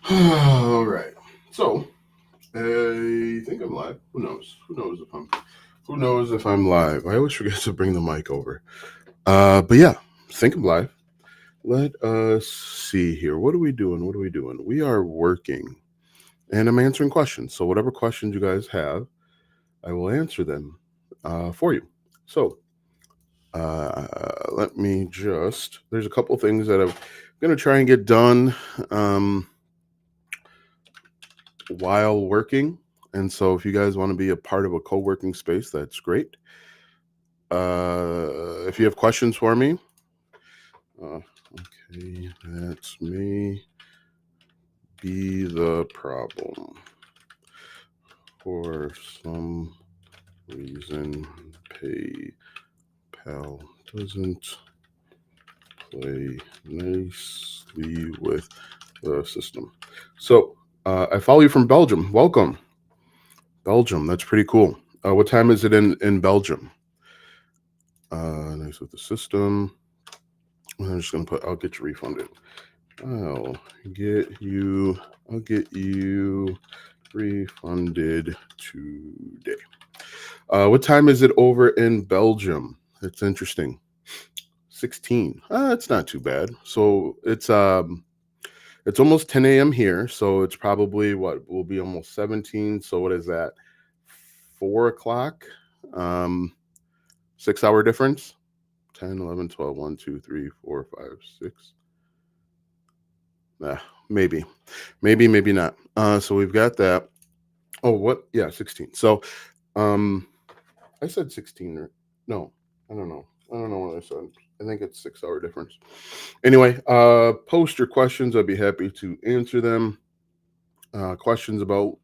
All right. So I think I'm live. Who knows? Who knows if I'm live? I always forget to bring the mic over. But yeah, think I'm live. Let us see here. What are we doing? What are we doing? We are working, and I'm answering questions. So whatever questions you guys have, I will answer them for you. So let me just. There's a couple things that I'm gonna try and get done. While working. And so if you guys want to be a part of a co-working space, that's great. If you have questions for me, okay, that's me. Be the problem. For some reason, PayPal doesn't play nicely with the system. So I follow you from Belgium. Welcome. Belgium, that's pretty cool. What time is it in Belgium? Nice with the system. I'm just gonna put. I'll get you refunded. I'll get you. I'll get you refunded today. What time is it over in Belgium? It's interesting. 16. It's not too bad. So it's almost 10 a.m. here. So it's probably what will be almost 17. So what is that? 4 o'clock. 6 hour difference. 10, 11, 12, 1, 2, 3, 4, 5, 6. Maybe, maybe not. So we've got that. Oh, what? Yeah, 16. So, I said 16 or no, I don't know. I don't know what I said. I think it's 6 hour difference. Anyway, post your questions. I'd be happy to answer them. Questions about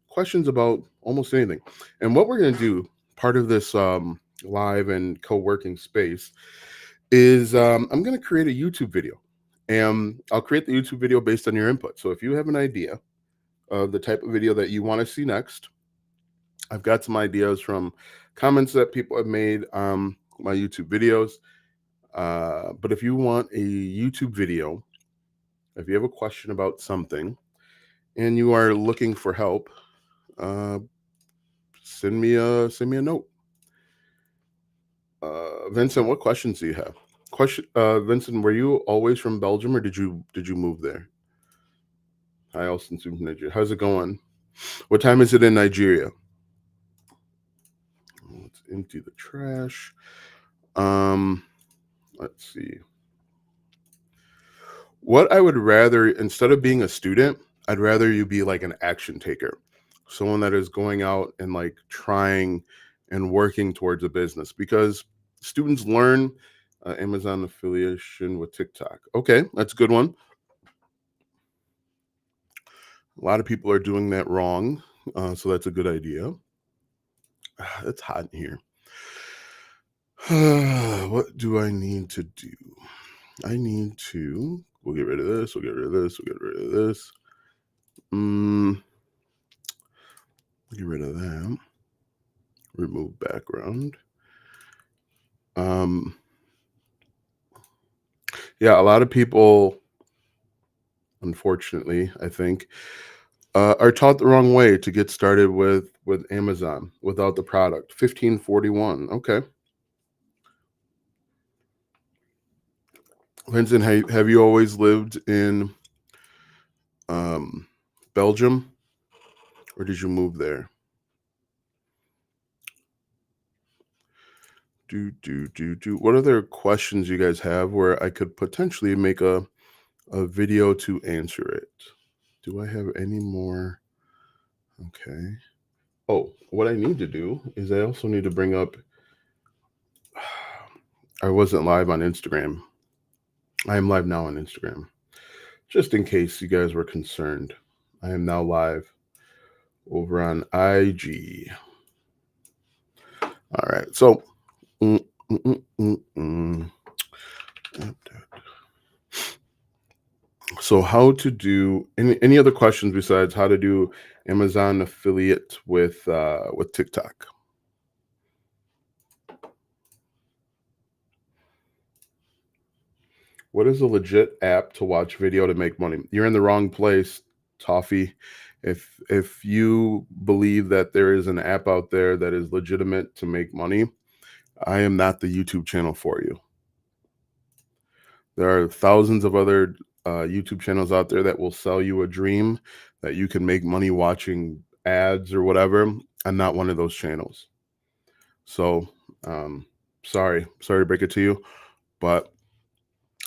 questions about almost anything. And what we're going to do, part of this live and co-working space, is I'm going to create a YouTube video. And I'll create the YouTube video based on your input. So if you have an idea of the type of video that you want to see next, I've got some ideas from comments that people have made on my YouTube videos. But if you want a YouTube video, if you have a question about something and you are looking for help, uh, send me a note. Vincent, what questions do you have? Vincent, were you always from Belgium or did you move there? Hi, Austin, from Nigeria. How's it going? What time is it in Nigeria? Let's empty the trash. Let's see. What I would rather, instead of being a student, I'd rather you be like an action taker, someone that is going out and like trying and working towards a business because students learn Amazon affiliation with TikTok. Okay, that's a good one. A lot of people are doing that wrong, so that's a good idea. It's hot in here. What do I need to do? I need to. We'll get rid of this. We'll get rid of this. We'll get rid of this. Get rid of that. Remove background. Yeah, a lot of people, unfortunately, I think, are taught the wrong way to get started with Amazon without the product. 1541. Okay. Vincent, have you always lived in Belgium, or did you move there? What other questions you guys have where I could potentially make a video to answer it? Do I have any more? Okay. Oh, what I need to do is I also need to bring up. I wasn't live on Instagram. I am live now on Instagram. Just in case you guys were concerned, I am now live over on IG. All right. So, mm, mm, mm, mm, mm. So how to do any other questions besides how to do Amazon affiliate with TikTok? What is a legit app to watch video to make money? You're in the wrong place, Toffee. If you believe that there is an app out there that is legitimate to make money, I am not the YouTube channel for you. There are thousands of other YouTube channels out there that will sell you a dream that you can make money watching ads or whatever. I'm not one of those channels. So, sorry to break it to you, but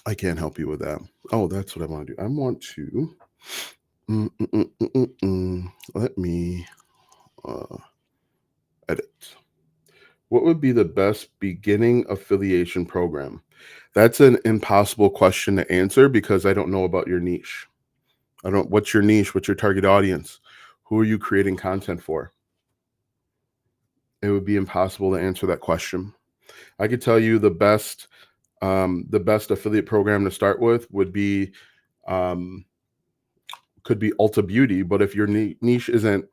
I can't help you with that. Oh, that's what I want to do. I want to let me edit. What would be the best beginning affiliation program? That's an impossible question to answer because I don't know about your niche. I don't, what's your niche? What's your target audience? Who are you creating content for? It would be impossible to answer that question. I could tell you the best affiliate program to start with would be, um, could be Ulta Beauty. But if your niche isn't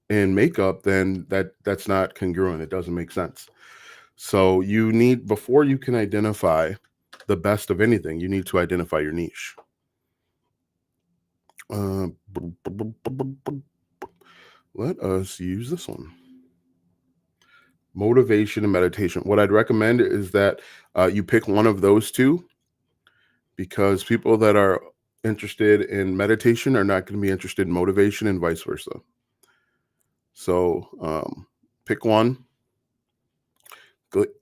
in makeup, then that's not congruent. It doesn't make sense. So you need, before you can identify the best of anything, you need to identify your niche. Uh, let us use this one. Motivation and meditation. What I'd recommend is that you pick one of those two, because people that are interested in meditation are not going to be interested in motivation, and vice versa. So pick one,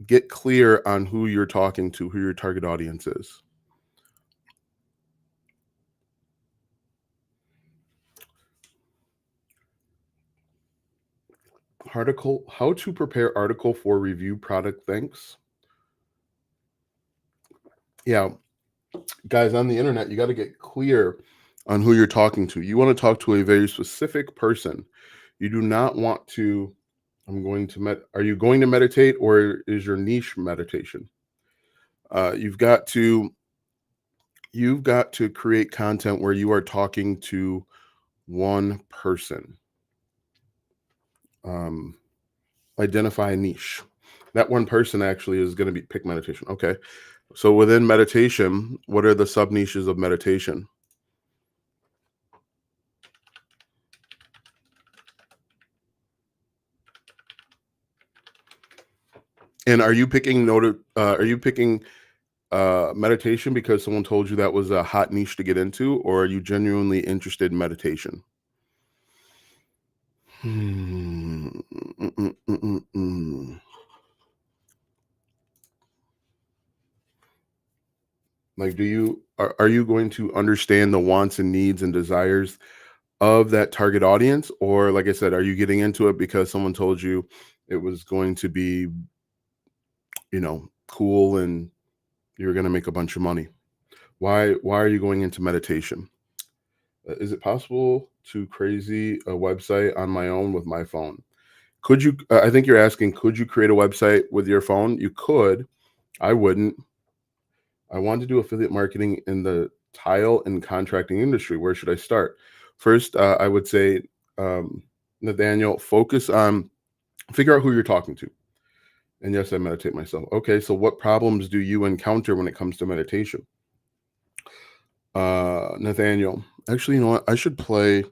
get clear on who you're talking to, who your target audience is. Article, how to prepare article for review product thanks. Yeah, guys, on the internet, you got to get clear on who you're talking to. You want to talk to a very specific person. You do not want to, are you going to meditate, or is your niche meditation? You've got to create content where you are talking to one person. Identify a niche. That one person actually is going to be pick meditation. Okay. So within meditation, what are the sub niches of meditation? And are you picking meditation because someone told you that was a hot niche to get into, or are you genuinely interested in meditation? Like, are you going to understand the wants and needs and desires of that target audience? Or, like I said, are you getting into it because someone told you it was going to be, cool, and you're going to make a bunch of money? Why are you going into meditation? Is it possible to crazy a website on my own with my phone? Could you, I think you're asking, could you create a website with your phone? You could. I wouldn't. I want to do affiliate marketing in the tile and contracting industry. Where should I start? First, I would say, Nathaniel, figure out who you're talking to. And yes, I meditate myself. Okay, so what problems do you encounter when it comes to meditation? Nathaniel, actually, you know what? I should play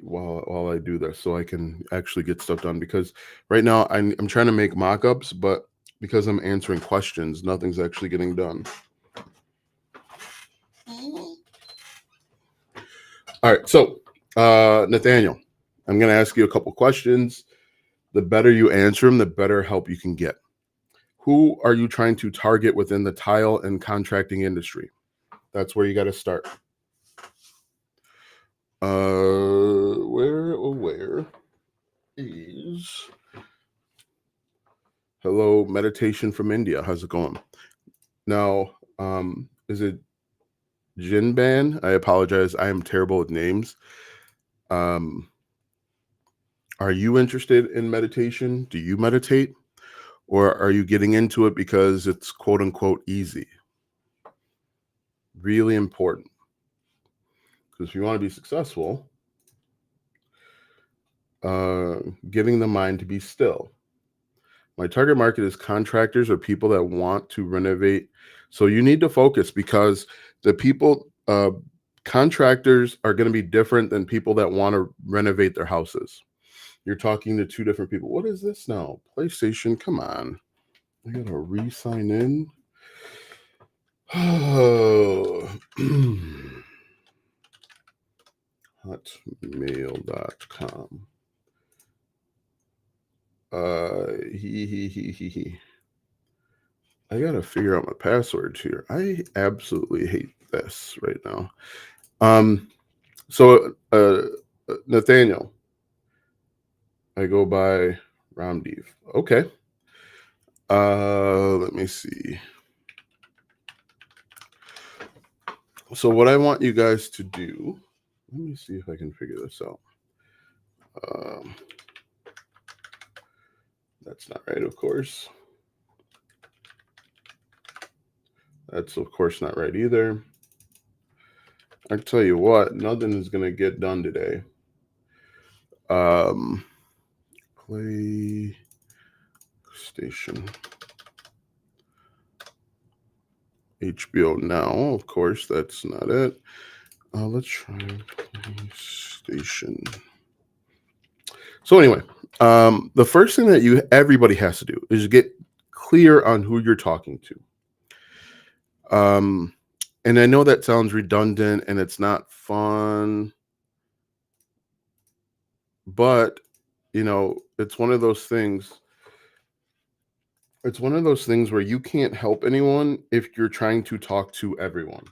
while I do this, so I can actually get stuff done, because right now I'm trying to make mock-ups, but because I'm answering questions, nothing's actually getting done. All right, so Nathaniel, I'm going to ask you a couple questions. The better you answer them, the better help you can get. Who are you trying to target within the tile and contracting industry? That's where you got to start. Where is hello meditation from India? How's it going? Now, is it Jinban? I apologize. I am terrible with names. Um, are you interested in meditation? Do you meditate? Or are you getting into it because it's quote unquote easy? Really important. Because if you want to be successful, getting the mind to be still. My target market is contractors or people that want to renovate. So you need to focus because the people, contractors are going to be different than people that want to renovate their houses. You're talking to two different people. What is this now? PlayStation, come on. I got to re sign in. Oh. Hotmail.com. He. I gotta figure out my passwords here. I absolutely hate this right now. Um, Nathaniel, I go by Ramdev. Okay. Let me see. So what I want you guys to do, let me see if I can figure this out. That's not right, of course. That's of course not right either. I tell you what, nothing is gonna get done today. Play station. HBO Now, of course, that's not it. Let's try PlayStation. So anyway, the first thing that everybody has to do is get clear on who you're talking to. And I know that sounds redundant and it's not fun, but it's one of those things. It's one of those things where you can't help anyone if you're trying to talk to everyone.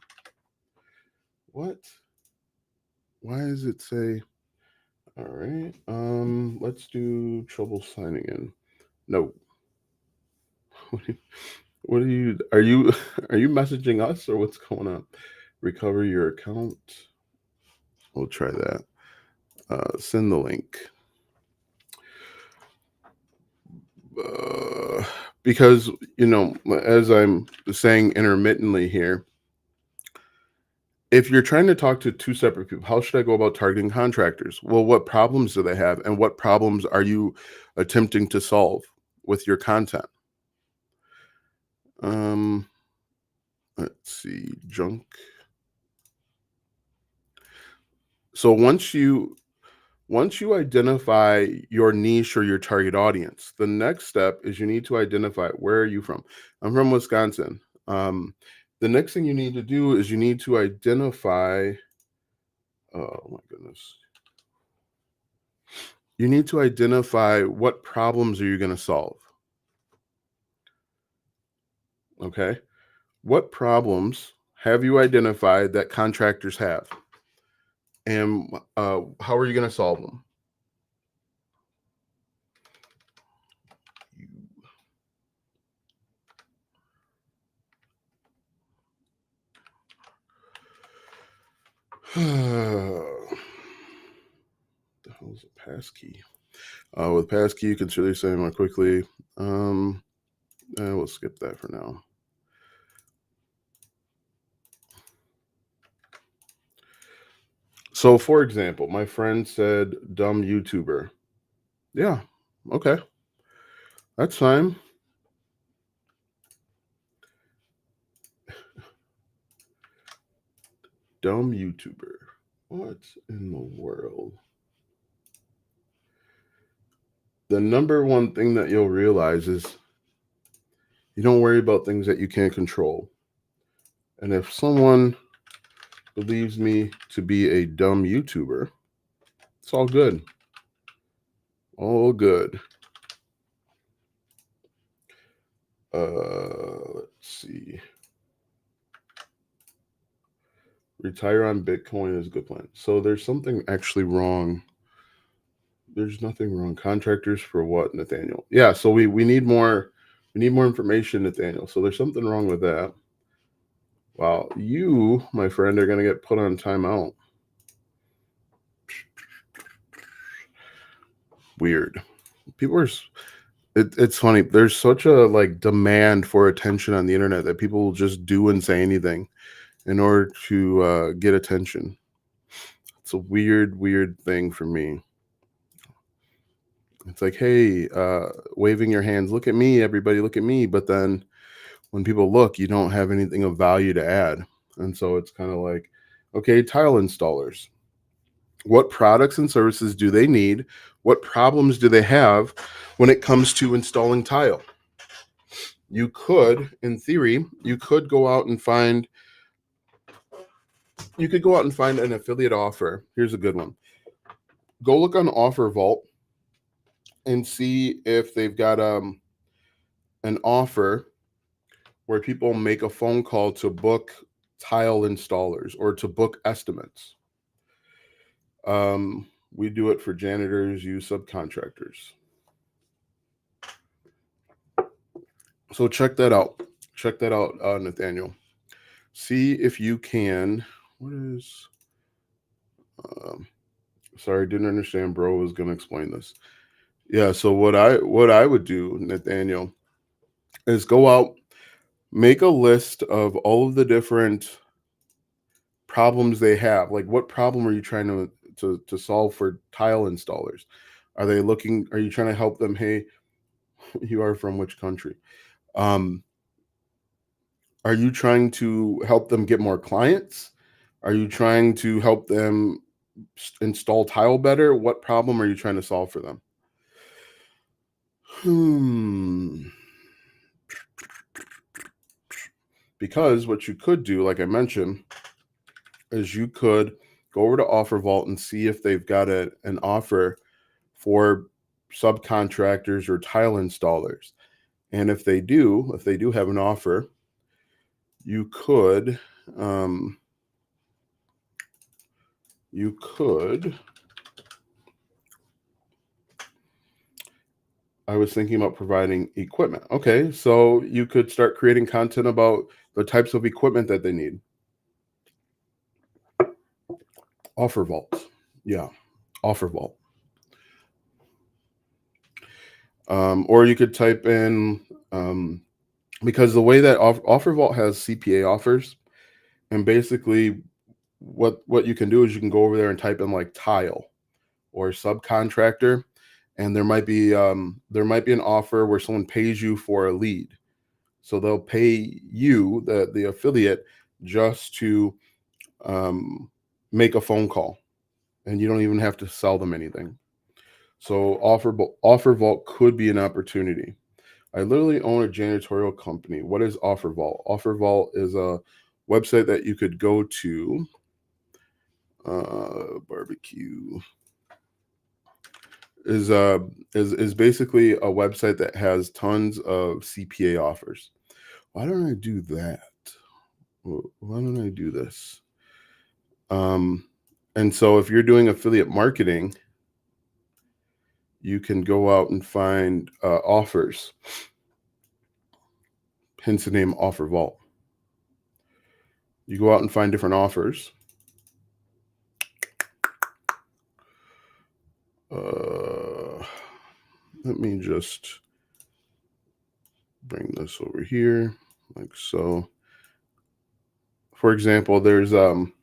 What? Why does it say? All right. Let's do trouble signing in. No. What are you are you are you messaging us or what's going on? Recover your account. We'll try that. Send the link. Because as I'm saying intermittently here, if you're trying to talk to two separate people, how should I go about targeting contractors? Well, what problems do they have, and what problems are you attempting to solve with your content? Let's see, junk. So once you identify your niche or your target audience, the next step is you need to identify where are you from. I'm from Wisconsin. The next thing you need to do is you need to identify. Oh my goodness. You need to identify what problems are you going to solve. Okay. What problems have you identified that contractors have? And how are you going to solve them? The hell's a passkey? With passkey, you can surely say more quickly. We'll skip that for now. So, for example, my friend said dumb YouTuber. Yeah, okay. That's fine. Dumb YouTuber. What in the world? The number one thing that you'll realize is you don't worry about things that you can't control. And if someone believes me to be a dumb YouTuber, it's all good. All good. Let's see. Retire on Bitcoin is a good plan. So there's something actually wrong. There's nothing wrong. Contractors for what, Nathaniel? Yeah, so we need more information, Nathaniel. So there's something wrong with that. Wow, you, my friend, are gonna get put on timeout. Weird. People are it's funny. There's such a demand for attention on the internet that people will just do and say anything in order to get attention. It's a weird thing for me. It's like, hey, waving your hands, look at me, everybody, look at me. But then when people look, you don't have anything of value to add. And so it's kind of like, okay, tile installers. What products and services do they need? What problems do they have when it comes to installing tile? You could, in theory, you could go out and find an affiliate offer. Here's a good one. Go look on Offer Vault and see if they've got an offer where people make a phone call to book tile installers or to book estimates. We do it for janitors, use subcontractors. So check that out. Check that out, Nathaniel. See if you can. What is? Sorry, didn't understand. Bro was gonna explain this. Yeah. So what I would do, Nathaniel, is go out, make a list of all of the different problems they have. Like, what problem are you trying to solve for tile installers? Are you trying to help them? Hey, you are from which country? Um, are you trying to help them get more clients? Are you trying to help them install tile better? What problem are you trying to solve for them? Because what you could do, like I mentioned, is you could go over to Offer Vault and see if they've got an offer for subcontractors or tile installers. And if they do have an offer, you could I was thinking about providing equipment. Okay, so you could start creating content about the types of equipment that they need. Offer Vault. Yeah, Offer Vault. Or you could type in, because the way that Offer Vault has CPA offers, and basically what you can do is you can go over there and type in like tile or subcontractor, and there might be an offer where someone pays you for a lead. So they'll pay you, the affiliate, just to make a phone call, and you don't even have to sell them anything. So Offer Vault could be an opportunity. I literally own a janitorial company. What is Offer Vault? Offer Vault is a website that you could go to. Barbecue is basically a website that has tons of CPA offers. Why don't I do that? Why don't I do this? And so if you're doing affiliate marketing, you can go out and find offers. Hence the name Offer Vault. You go out and find different offers. Let me just bring this over here, like so. For example, there's an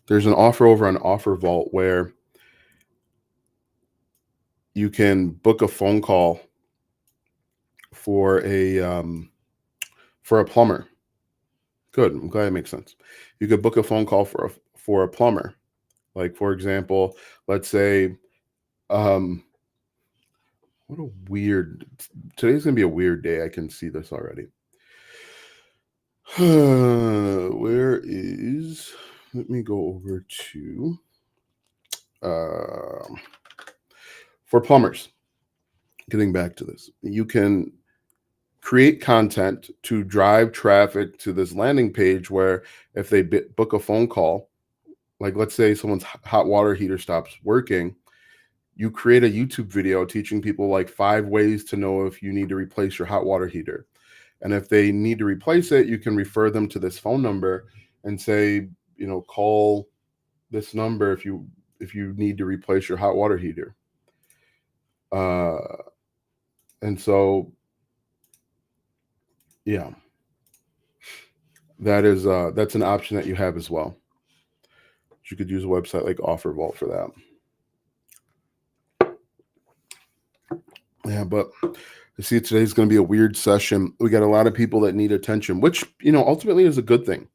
offer over on Offer Vault where you can book a phone call for a plumber. Good. I'm glad it makes sense. You could book a phone call for a plumber. Like, for example, let's say, what a weird. Today's gonna be a weird day. I can see this already. Where is? Let me go over to for plumbers. Getting back to this, you can create content to drive traffic to this landing page where if they book a phone call, like let's say someone's hot water heater stops working, you create a YouTube video teaching people like 5 ways to know if you need to replace your hot water heater. And if they need to replace it, you can refer them to this phone number and say, call this number if you need to replace your hot water heater. And so, yeah, that's an option that you have as well. You could use a website like Offer Vault for that. Yeah, but I see today's going to be a weird session. We got a lot of people that need attention, which, ultimately is a good thing.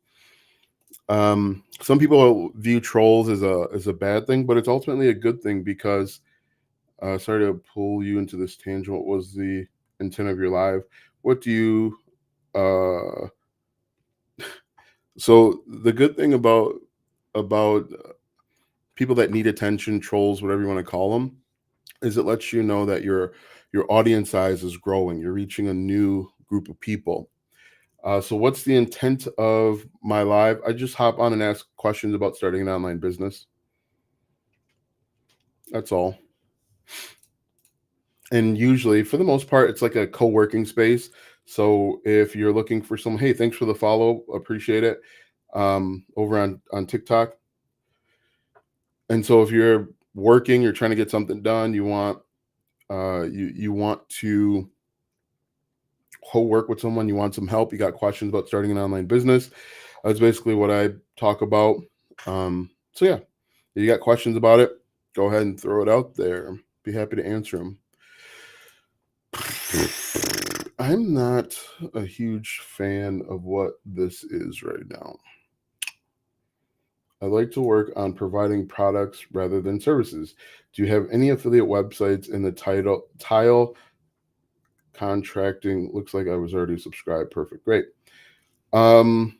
Some people view trolls as a bad thing, but it's ultimately a good thing because, sorry to pull you into this tangent. What was the intent of your live? What do you, uh, so the good thing about people that need attention, trolls, whatever you want to call them, is it lets you know that your audience size is growing. You're reaching a new group of people. So what's the intent of my live? I just hop on and ask questions about starting an online business. That's all. And usually, for the most part, it's like a co-working space. So if you're looking for some, hey, thanks for the follow, appreciate it. Over on TikTok. And so if you're working, you're trying to get something done, you want you want to co-work with someone, you want some help, you got questions about starting an online business. That's basically what I talk about. So yeah, if you got questions about it, go ahead and throw it out there. Be happy to answer them. I'm not a huge fan of what this is right now. I like to work on providing products rather than services. Do you have any affiliate websites in the tile contracting? Looks like I was already subscribed. Perfect. Great. Um,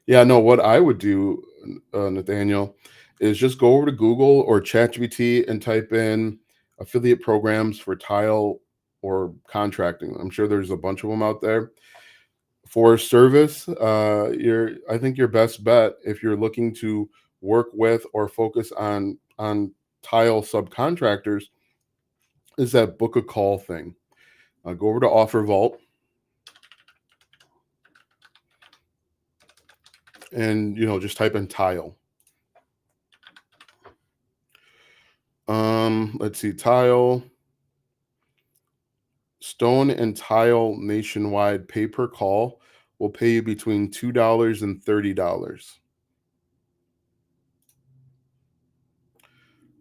yeah, no, what I would do, Nathaniel, is just go over to Google or ChatGPT and type in affiliate programs for tile or contracting. I'm sure there's a bunch of them out there. For service, I think your best bet if you're looking to work with or focus on tile subcontractors is that book a call thing. Go over to Offer Vault and just type in tile. Let's see, tile, stone and tile nationwide pay per call will pay you between $2 and $30.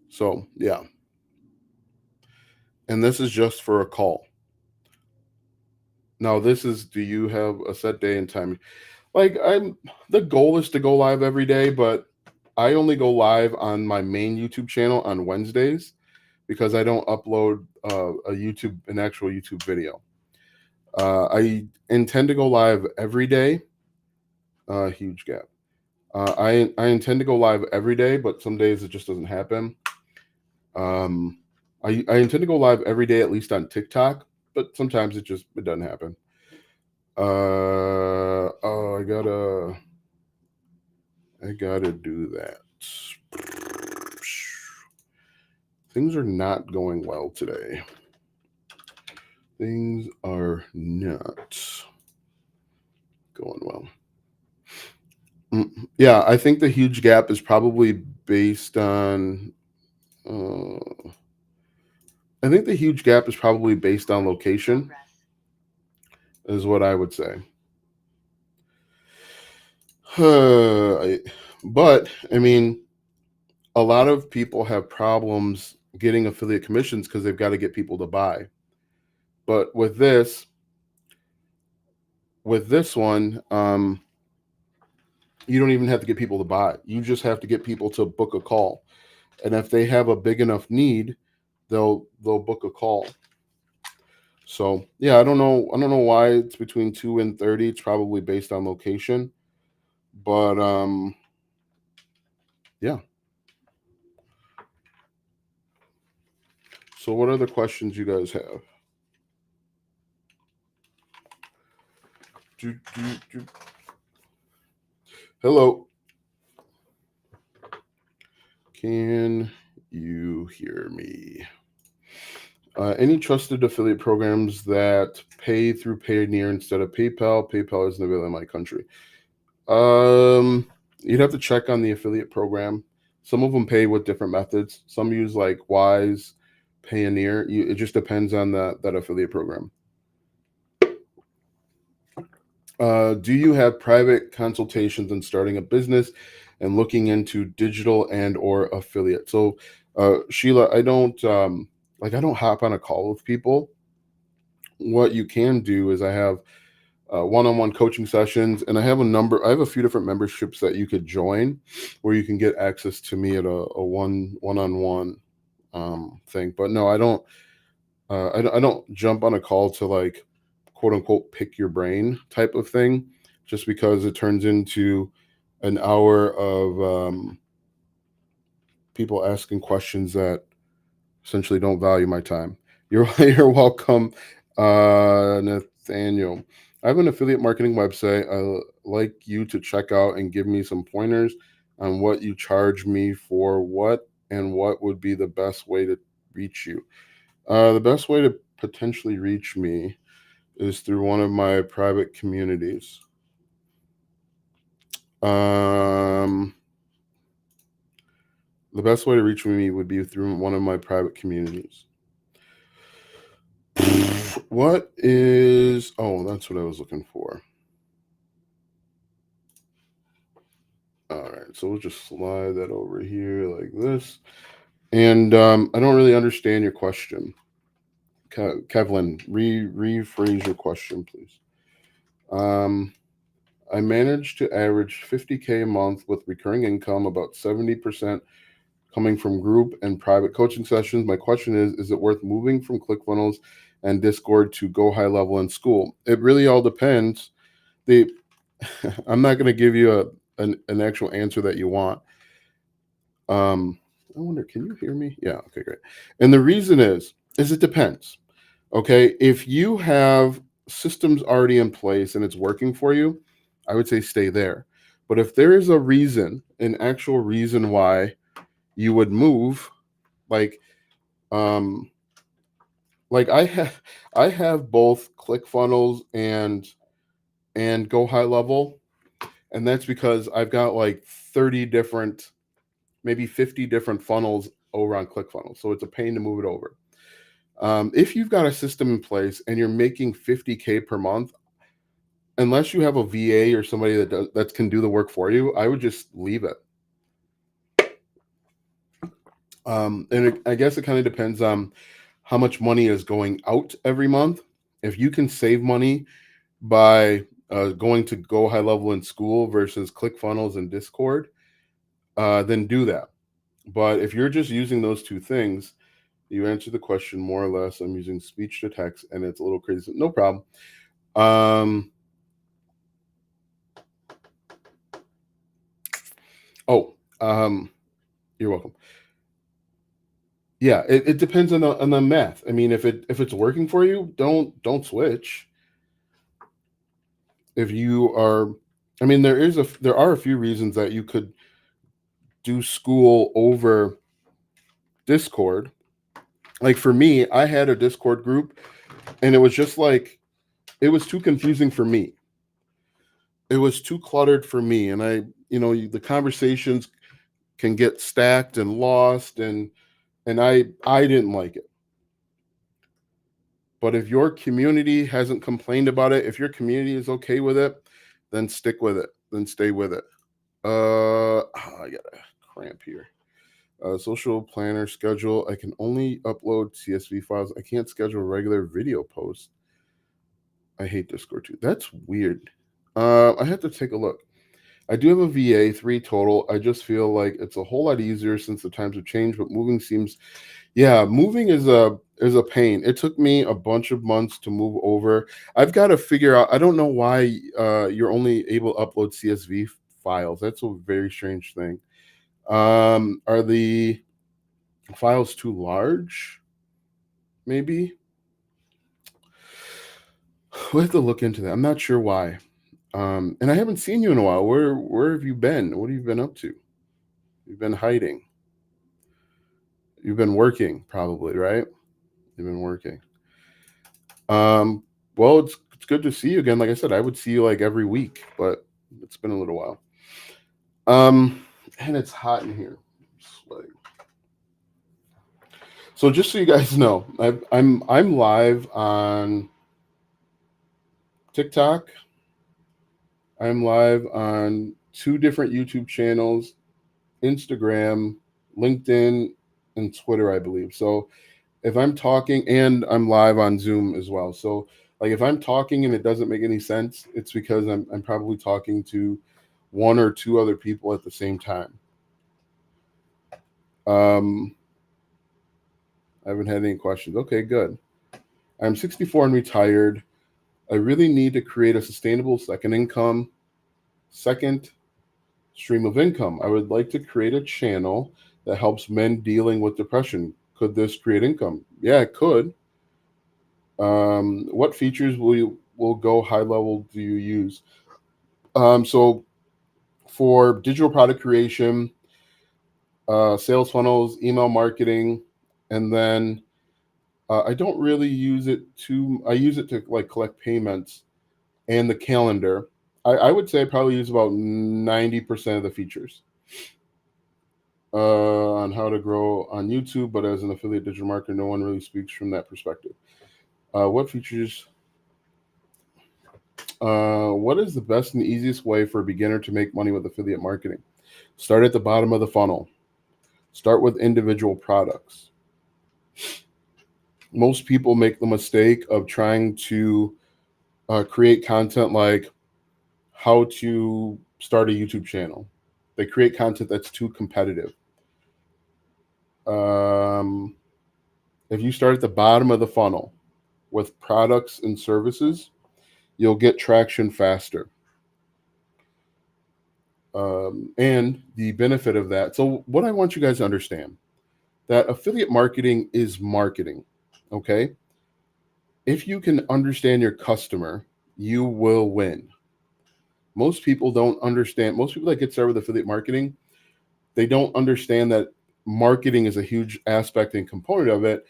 So yeah, and this is just for a call. Now this is, do you have a set day and time? Like the goal is to go live every day, but I only go live on my main YouTube channel on Wednesdays because I don't upload an actual YouTube video. I intend to go live every day. Huge gap. I intend to go live every day, but some days it just doesn't happen. I intend to go live every day, at least on TikTok, but sometimes it doesn't happen. Oh, I gotta do that. Things are not going well today. Things are not going well. Yeah, I think the huge gap is probably based on. I think the huge gap is probably based on location, is what I would say. But I mean, a lot of people have problems getting affiliate commissions because they've got to get people to buy. But with this one, you don't even have to get people to buy. You just have to get people to book a call, and if they have a big enough need, they'll book a call. So yeah, I don't know why it's between 2 and 30. It's probably based on location, but yeah. So what other questions you guys have? Hello. Can you hear me? Any trusted affiliate programs that pay through Payoneer instead of PayPal? PayPal isn't available in my country. You'd have to check on the affiliate program. Some of them pay with different methods. Some use like Wise, Payoneer. It just depends on that affiliate program. Do you have private consultations in starting a business and looking into digital and or affiliate? So, Sheila, I don't. like I don't hop on a call with people. What you can do is I have one-on-one coaching sessions, and I have a few different memberships that you could join, where you can get access to me at a one-on-one thing. But no, I don't jump on a call to like quote unquote pick your brain type of thing, just because it turns into an hour of people asking questions that essentially don't value my time. You're welcome, Nathaniel. I have an affiliate marketing website. I like you to check out and give me some pointers on what you charge me for what, and what would be the best way to reach you. The best way to potentially reach me is through one of my private communities. Um, the best way to reach me would be through one of my private communities. What is? Oh, that's what I was looking for. All right, so we'll just slide that over here like this. And I don't really understand your question, Kevlin. Rephrase your question, please. Um, I managed to average 50K a month with recurring income, about 70% coming from group and private coaching sessions. My question is it worth moving from ClickFunnels and Discord to go high level in school? It really all depends. The I'm not going to give you an actual answer that you want. I wonder, can you hear me? Yeah, okay, great. And the reason is it depends. Okay, if you have systems already in place and it's working for you, I would say stay there. But if there is a reason, an actual reason why you would move, like um I have both ClickFunnels and Go High Level, and that's because I've got like 30 different, maybe 50 different funnels over on ClickFunnels. So it's a pain to move it over. If you've got a system in place and you're making 50K per month, unless you have a VA or somebody that can do the work for you, I would just leave it. I guess it kind of depends on how much money is going out every month. If you can save money by going to Go High Level in school versus ClickFunnels and Discord, then do that. But if you're just using those two things, you answer the question more or less. I'm using speech to text, and it's a little crazy. No problem. Um, oh, you're welcome. Yeah, it depends on the math. I mean, if it's working for you, don't switch. If you are, I mean, there are a few reasons that you could do school over Discord. Like for me, I had a Discord group, and it was just like it was too confusing for me. It was too cluttered for me, and the conversations can get stacked and lost, and I didn't like it. But if your community hasn't complained about it, if your community is okay with it, then stick with it. Then stay with it. I got a cramp here. Social planner schedule. I can only upload CSV files. I can't schedule regular video posts. I hate Discord too. That's weird. I have to take a look. I do have a VA, 3 total. I just feel like it's a whole lot easier since the times have changed, but moving is a pain. It took me a bunch of months to move over. I've got to figure out, I don't know why you're only able to upload CSV files. That's a very strange thing. Are the files too large? Maybe. We'll have to look into that. I'm not sure why. And I haven't seen you in a while. Where have you been? What have you been up to? You've been hiding. You've been working, probably, right? You've been working. Well, it's good to see you again. Like I said, I would see you like every week, but it's been a little while. And it's hot in here. So just so you guys know, I'm live on TikTok. I'm live on 2 different YouTube channels, Instagram, LinkedIn, and Twitter, I believe. So If I'm talking and I'm live on Zoom as well. So like if I'm talking and it doesn't make any sense, it's because I'm probably talking to one or two other people at the same time. I haven't had any questions. Okay, good. I'm 64 and retired. I really need to create a sustainable second stream of income. I would like to create a channel that helps men dealing with depression. Could this create income? Yeah, it could. What features will go high level do you use? So for digital product creation, sales funnels, email marketing, and then I don't really use it to. I use it to like collect payments and the calendar. I would say I probably use about 90% of the features on how to grow on YouTube. But as an affiliate digital marketer, no one really speaks from that perspective. What features? What is the best and easiest way for a beginner to make money with affiliate marketing? Start at the bottom of the funnel. Start with individual products. Most people make the mistake of trying to create content like how to start a YouTube channel. They create content that's too competitive. Um, if you start at the bottom of the funnel with products and services, you'll get traction faster. And the benefit of that. So, what I want you guys to understand that affiliate marketing is marketing. Okay. If you can understand your customer, you will win. Most people don't understand. Most people that get started with affiliate marketing, they don't understand that marketing is a huge aspect and component of it.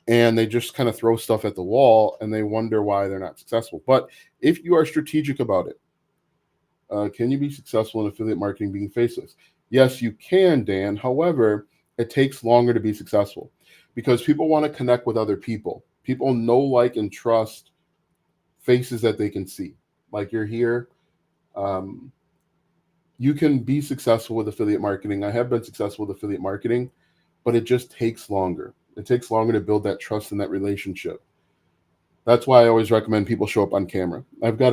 And they just kind of throw stuff at the wall and they wonder why they're not successful. But if you are strategic about it, can you be successful in affiliate marketing being faceless? Yes, you can, Dan. However, it takes longer to be successful because people want to connect with other people. People know, like, and trust faces that they can see. Like you're here. Um, you can be successful with affiliate marketing. I have been successful with affiliate marketing, but it just takes longer. It takes longer to build that trust and that relationship. That's why I always recommend people show up on camera. I've got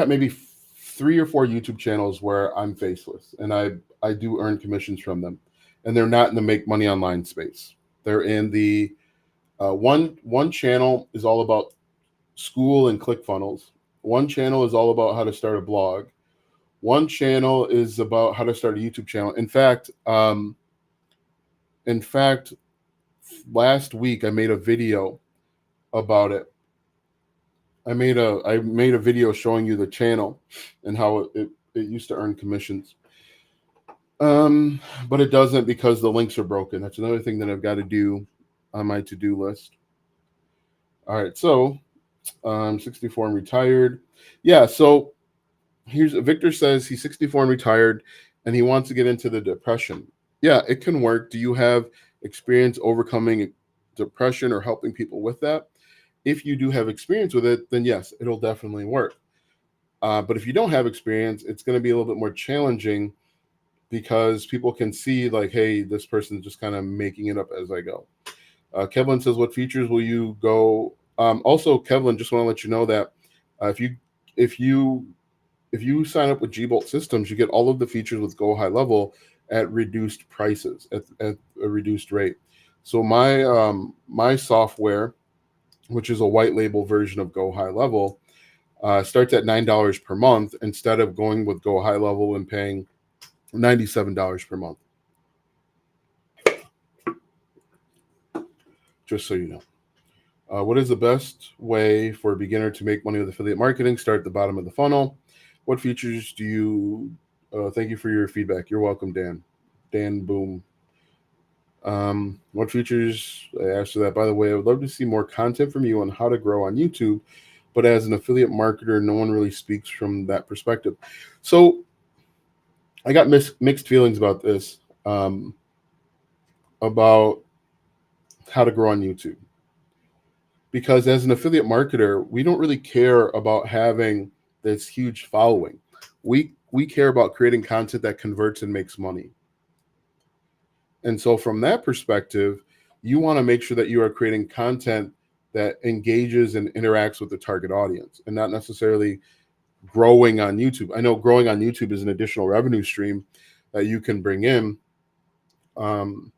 maybe 3 or 4 YouTube channels where I'm faceless, and I do earn commissions from them, and they're not in the make money online space. They're in the one channel is all about school and ClickFunnels. One channel is all about how to start a blog. One channel is about how to start a YouTube channel. In fact, last week I made a video about it. I made a video showing you the channel and how it used to earn commissions. But it doesn't because the links are broken. That's another thing that I've got to do on my to-do list. All right, so I'm 64 and retired. Yeah, so here's Victor says he's 64 and retired and he wants to get into the depression. Yeah, it can work. Do you have experience overcoming depression or helping people with that? If you do have experience with it, then yes, it'll definitely work. But if you don't have experience, it's going to be a little bit more challenging because people can see like, hey, this person's just kind of making it up as I go. Kevin says, what features will you go? Also, Kevin, just want to let you know that if you sign up with G-Bolt Systems, you get all of the features with Go High Level at reduced prices, at a reduced rate. So my software, which is a white label version of Go High Level, starts at $9 per month instead of going with Go High Level and paying $97 per month. Just so you know. What is the best way for a beginner to make money with affiliate marketing? Start at the bottom of the funnel. What features do you? Thank you for your feedback. You're welcome, Dan. Dan Boom. What features? I asked you that. By the way, I would love to see more content from you on how to grow on YouTube. But as an affiliate marketer, no one really speaks from that perspective. So I got mixed feelings about this, about how to grow on YouTube. Because as an affiliate marketer, we don't really care about having this huge following. We care about creating content that converts and makes money. And so from that perspective, you want to make sure that you are creating content that engages and interacts with the target audience and not necessarily growing on YouTube. I know growing on YouTube is an additional revenue stream that you can bring in. Um,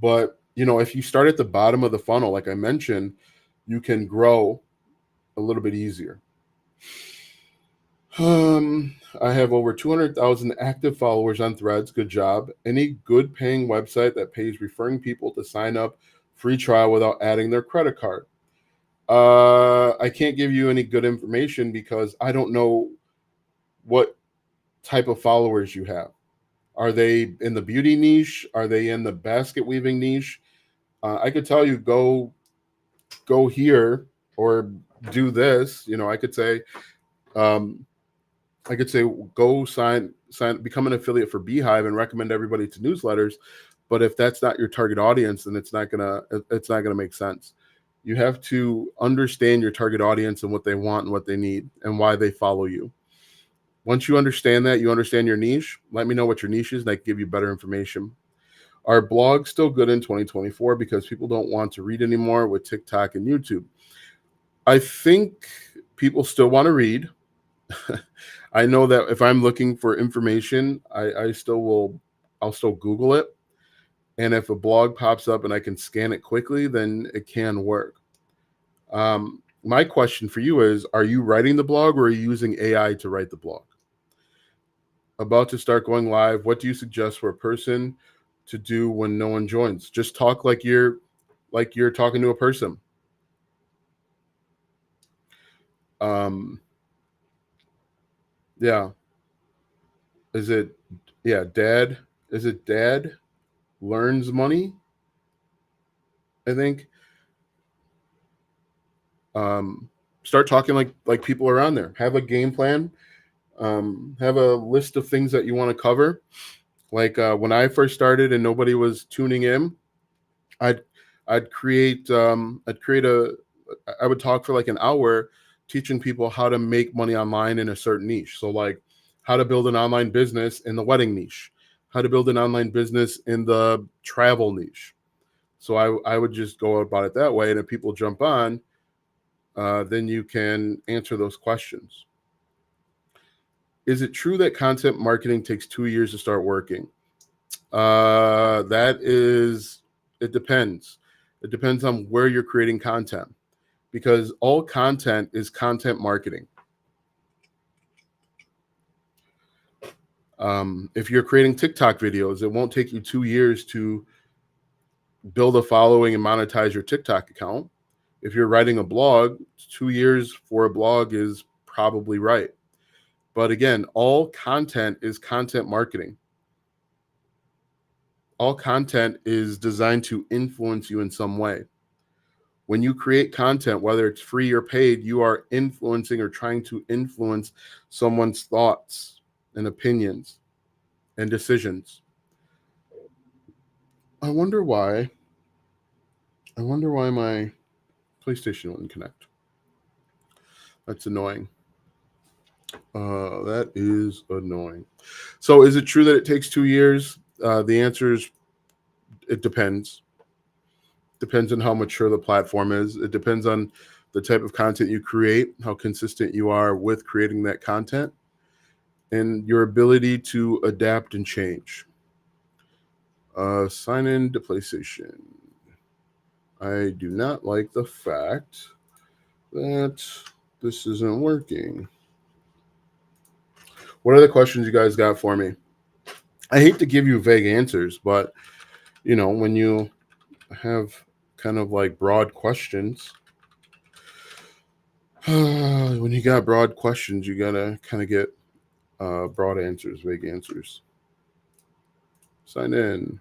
but if you start at the bottom of the funnel, like I mentioned, you can grow a little bit easier. I have over 200,000 active followers on Threads. Good job. Any good paying website that pays referring people to sign up free trial without adding their credit card? I can't give you any good information because I don't know what type of followers you have. Are they in the beauty niche? Are they in the basket weaving niche? I could tell you go here or do this. Um, I could say go sign, become an affiliate for Beehive and recommend everybody to newsletters. But if that's not your target audience, then it's not gonna make sense. You have to understand your target audience and what they want and what they need and why they follow you. Once you understand that, you understand your niche. Let me know what your niche is, and I can give you better information. Are blogs still good in 2024 because people don't want to read anymore with TikTok and YouTube? I think people still want to read. I know that if I'm looking for information, I'll still Google it. And if a blog pops up and I can scan it quickly, then it can work. My question for you is, are you writing the blog or are you using AI to write the blog? About to start going live. What do you suggest for a person to do when no one joins? Just talk like you're talking to a person. Yeah. Is it dad? Is it dad learns money? I think. Start talking like people around there. Have a game plan. Have a list of things that you want to cover. Like when I first started and nobody was tuning in, I'd I'd create a I would talk for like an hour teaching people how to make money online in a certain niche. So like how to build an online business in the wedding niche, how to build an online business in the travel niche. So I would just go about it that way, and if people jump on, then you can answer those questions. Is it true that content marketing takes 2 years to start working? That is, it depends. It depends on where you're creating content because all content is content marketing. If you're creating TikTok videos, it won't take you 2 years to build a following and monetize your TikTok account. If you're writing a blog, 2 years for a blog is probably right. But again, all content is content marketing. All content is designed to influence you in some way. When you create content, whether it's free or paid, you are influencing or trying to influence someone's thoughts and opinions and decisions. I wonder why. I wonder why my PlayStation wouldn't connect. That's annoying. That is annoying. So, is it true that it takes 2 years? The answer is it depends. Depends on how mature the platform is. It depends on the type of content you create, how consistent you are with creating that content, and your ability to adapt and change. Sign in to PlayStation. I do not like the fact that this isn't working. What are the questions you guys got for me? I hate to give you vague answers, but when you have kind of like broad questions, when you got broad questions, you gotta kind of get broad answers, vague answers. Sign in.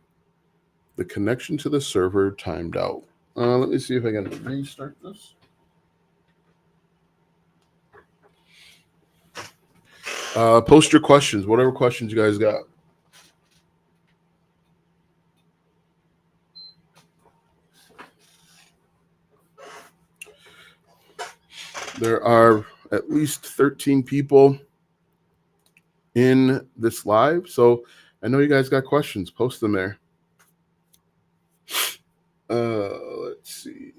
The connection to the server timed out. Let me see if I can restart this. Post your questions, whatever questions you guys got. There are at least 13 people in this live. So I know you guys got questions. Post them there. Let's see.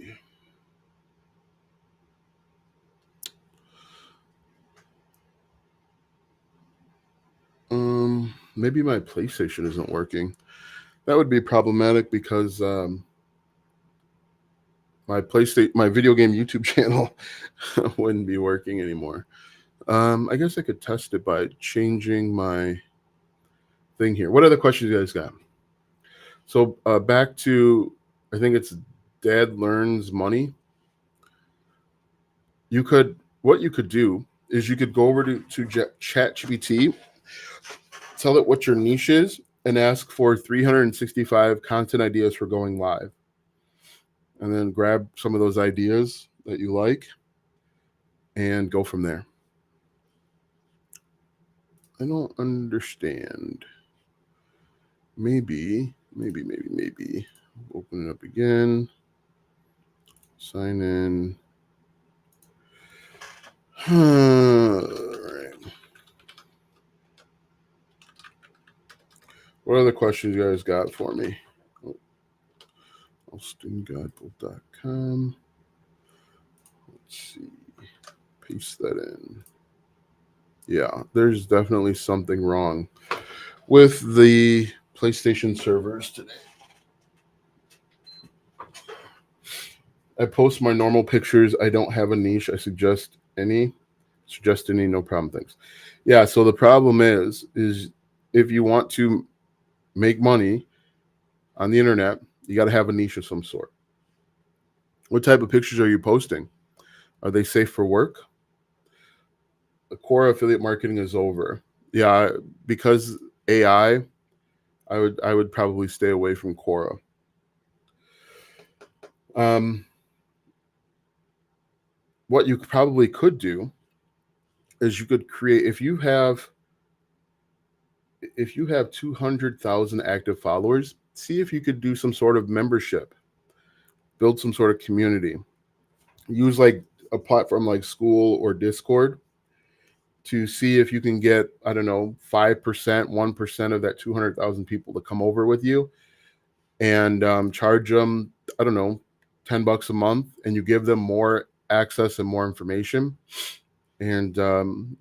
Maybe my PlayStation isn't working. That would be problematic because my video game YouTube channel wouldn't be working anymore. I guess I could test it by changing my thing here. What other questions you guys got? So back to, I think it's Dad Learns Money. What you could do is you could go over to ChatGPT, tell it what your niche is, and ask for 365 content ideas for going live. And then grab some of those ideas that you like and go from there. I don't understand. Maybe. Open it up again. Sign in. All right. What other questions you guys got for me? AustinGuideBook.com. Let's see. Paste that in. Yeah, there's definitely something wrong with the PlayStation servers today. I post my normal pictures. I don't have a niche. I suggest any, no problem. Thanks. Yeah. So the problem is if you want to make money on the internet, you got to have a niche of some sort. What type of pictures are you posting? Are they safe for work? The core affiliate marketing is over. Yeah, because AI, I would probably stay away from Quora. What you probably could do is you could create, if you have 200,000 active followers, see if you could do some sort of membership, build some sort of community, use like a platform like School or Discord to see if you can get, I don't know, 5%, 1% of that 200,000 people to come over with you, and charge them, I don't know, $10 a month, and you give them more access and more information, and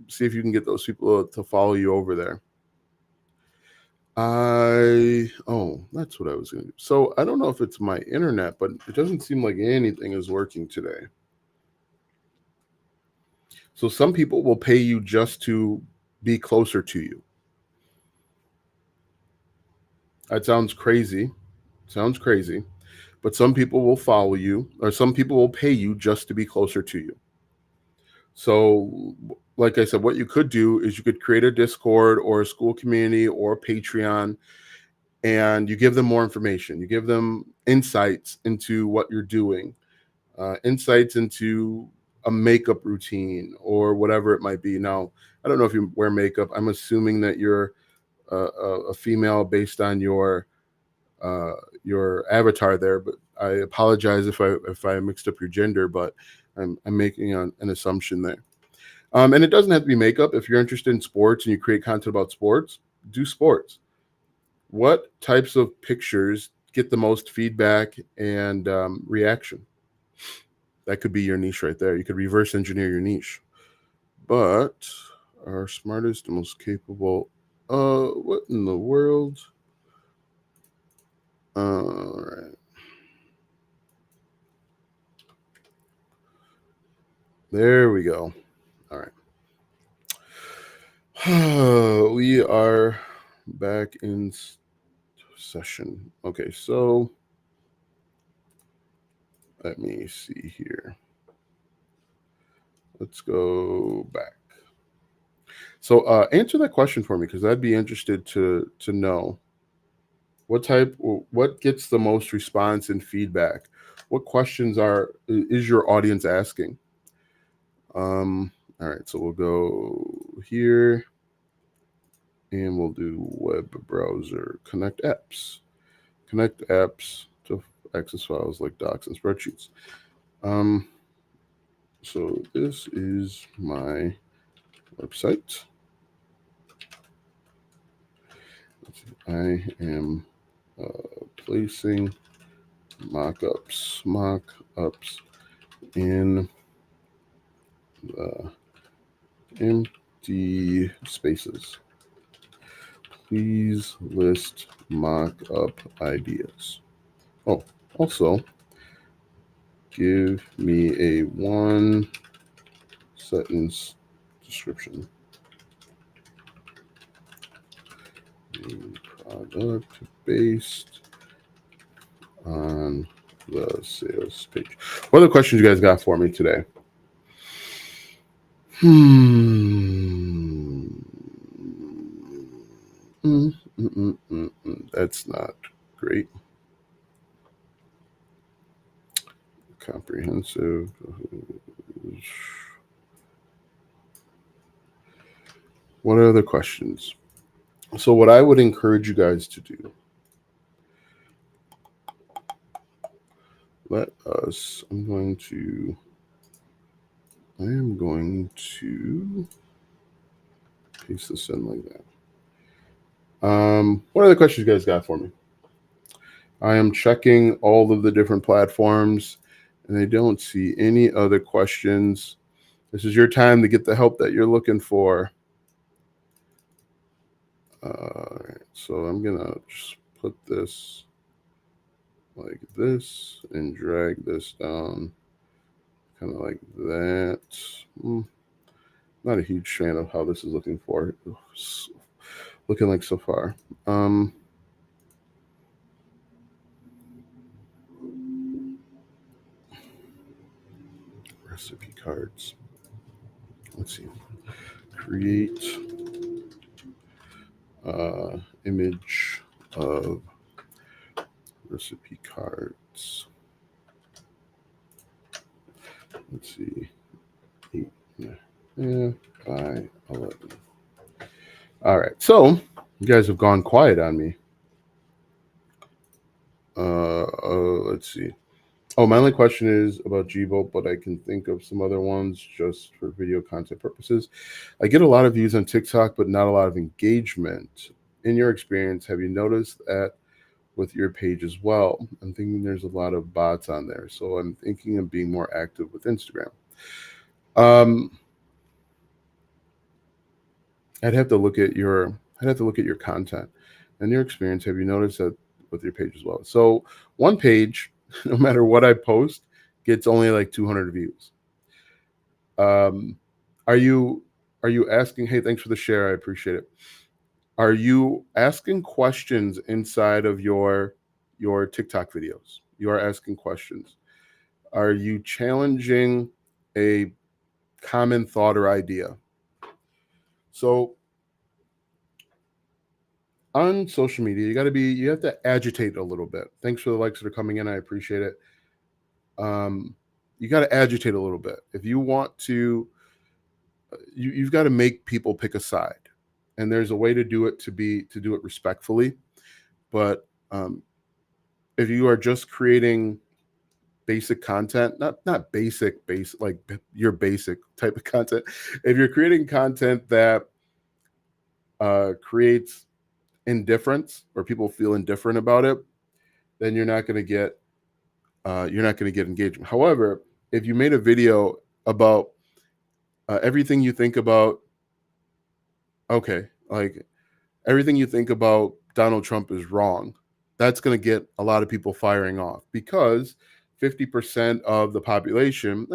see if you can get those people to follow you over there. That's what I was going to do. So I don't know if it's my internet, but it doesn't seem like anything is working today. So some people will pay you just to be closer to you. That sounds crazy. But some people will follow you, or some people will pay you just to be closer to you. So, like I said, what you could do is you could create a Discord or a school community or a Patreon, and you give them more information. You give them insights into what you're doing, insights into a makeup routine or whatever it might be. Now, I don't know if you wear makeup. I'm assuming that you're a female based on your avatar there, but I apologize if I mixed up your gender, but I'm making an assumption there. And it doesn't have to be makeup. If you're interested in sports and you create content about sports, do sports. What types of pictures get the most feedback and reaction? That could be your niche right there. You could reverse engineer your niche. But our smartest and most capable, what in the world? All right. There we go. All right. We are back in session. Okay, so let me see here. Let's go back. So answer that question for me, because I'd be interested to know what gets the most response and feedback. What questions is your audience asking? All right, so we'll go here and we'll do web browser connect apps to access files like docs and spreadsheets. So this is my website. I am placing mock-ups in the empty spaces. Please list mock-up ideas. Oh, also, give me a 1-sentence description. Product based on the sales page. What other questions you guys got for me today? That's not great. Comprehensive. What are other questions? So what I would encourage you guys to do, I am going to paste this in like that. What other questions you guys got for me? I am checking all of the different platforms and I don't see any other questions. This is your time to get the help that you're looking for. All right, so I'm gonna just put this like this and drag this down kind of like that. Not a huge fan of how this is looking like so far. Recipe cards. Let's see. Create image of recipe cards. Let's see. 8 by 11. All right. So you guys have gone quiet on me. Let's see. Oh, my only question is about Gbolt, but I can think of some other ones just for video content purposes. I get a lot of views on TikTok, but not a lot of engagement. In your experience, have you noticed that with your page as well? I'm thinking there's a lot of bots on there, so I'm thinking of being more active with Instagram. I'd have to look at your content and your experience. Have you noticed that with your page as well? So one page, no matter what I post, gets only like 200 views. Are you asking? Hey, thanks for the share. I appreciate it. Are you asking questions inside of your TikTok videos? You are asking questions. Are you challenging a common thought or idea? So on social media, you have to agitate a little bit. Thanks for the likes that are coming in. I appreciate it. You got to agitate a little bit. If you want to, you've got to make people pick a side. And there's a way to do it to do it respectfully. But if you are just creating basic content, not basic like your basic type of content, if you're creating content that creates indifference or people feel indifferent about it, then you're not going to get engagement. However, if you made a video about everything you think about, like everything you think about Donald Trump is wrong, that's going to get a lot of people firing off because 50% of the population,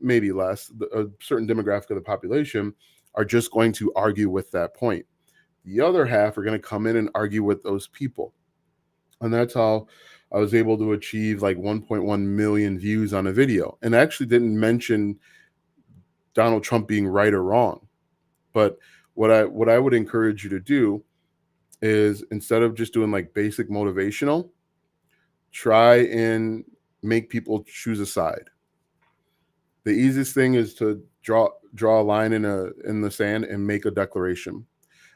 maybe less, a certain demographic of the population are just going to argue with that point. The other half are going to come in and argue with those people. And that's how I was able to achieve like 1.1 million views on a video. And I actually didn't mention Donald Trump being right or wrong. But what I would encourage you to do is instead of just doing like basic motivational, try and make people choose a side. The easiest thing is to draw a line in the sand and make a declaration.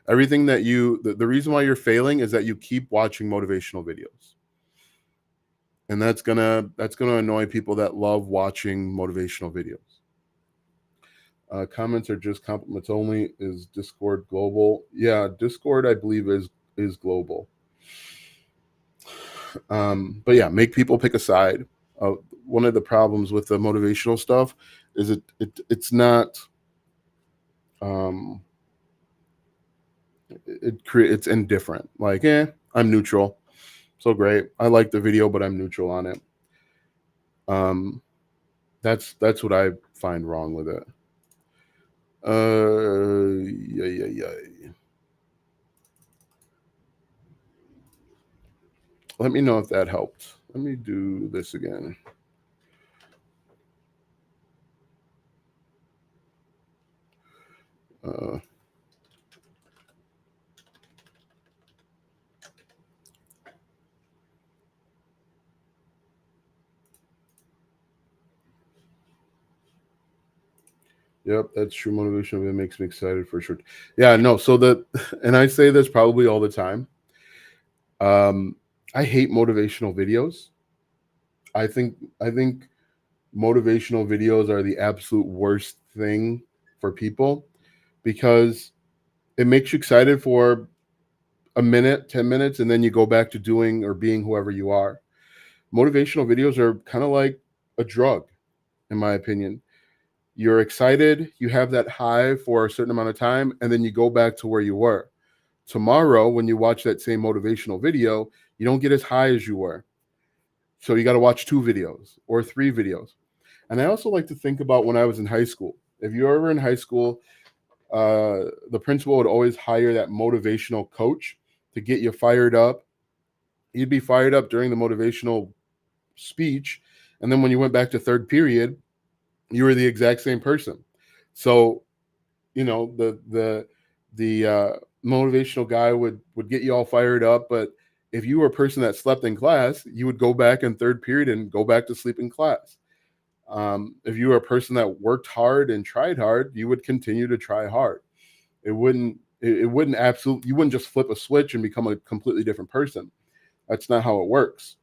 Everything that the reason why you're failing is that you keep watching motivational videos. And that's gonna annoy people that love watching motivational videos. Comments are just compliments only. Is Discord global? Yeah, Discord I believe is global. But yeah, make people pick a side. One of the problems with the motivational stuff is it's not um, it's indifferent. Like, I'm neutral. So great. I like the video, but I'm neutral on it. Um, that's what I find wrong with it. Yeah. Let me know if that helped. Let me do this again. Uh, yep, that's true. Motivation, it makes me excited for sure. Yeah, no. So and I say this probably all the time. Um, I hate motivational videos. I think motivational videos are the absolute worst thing for people because it makes you excited for a minute, 10 minutes, and then you go back to doing or being whoever you are. Motivational videos are kind of like a drug, in my opinion. You're excited, you have that high for a certain amount of time, and then you go back to where you were. Tomorrow, when you watch that same motivational video, you don't get as high as you were. So you got to watch 2 videos or 3 videos. And I also like to think about when I was in high school. If you were ever in high school, the principal would always hire that motivational coach to get you fired up. You'd be fired up during the motivational speech. And then when you went back to third period, you were the exact same person. So, the motivational guy would get you all fired up, but if you were a person that slept in class, you would go back in third period and go back to sleep in class. If you were a person that worked hard and tried hard, you would continue to try hard. It wouldn't absolutely, you wouldn't just flip a switch and become a completely different person. That's not how it works.